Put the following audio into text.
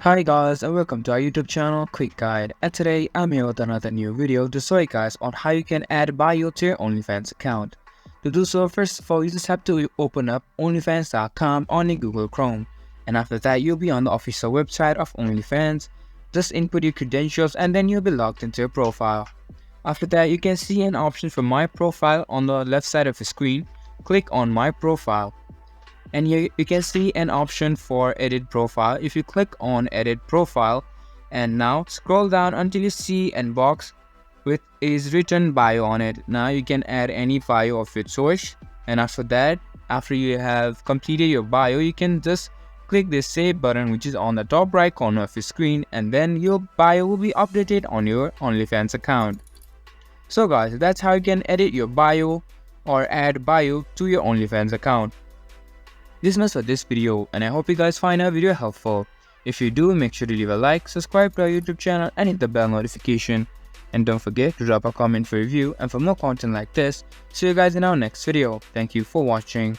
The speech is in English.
Hi guys and welcome to our YouTube channel Quick Guide, and today I'm here with another new video to show you guys on how you can add bio to your OnlyFans account. To do so, first of all, you just have to open up onlyfans.com on the Google Chrome, and after that you'll be on the official website of OnlyFans. Just input your credentials and then you'll be logged into your profile. After that, you can see an option for My Profile on the left side of the screen. Click on My Profile. And here you can see an option for edit profile. If you click on edit profile and now scroll down until you see a box with is written bio on it. Now you can add any bio of your choice, and after that, after you have completed your bio, you can just click this save button which is on the top right corner of your screen, and then your bio will be updated on your OnlyFans account. So guys, that's how you can edit your bio or add bio to your OnlyFans account. This is much for this video, and I hope you guys find our video helpful. If you do, make sure to leave a like, subscribe to our YouTube channel and hit the bell notification. And don't forget to drop a comment for review and for more content like this. See you guys in our next video. Thank you for watching.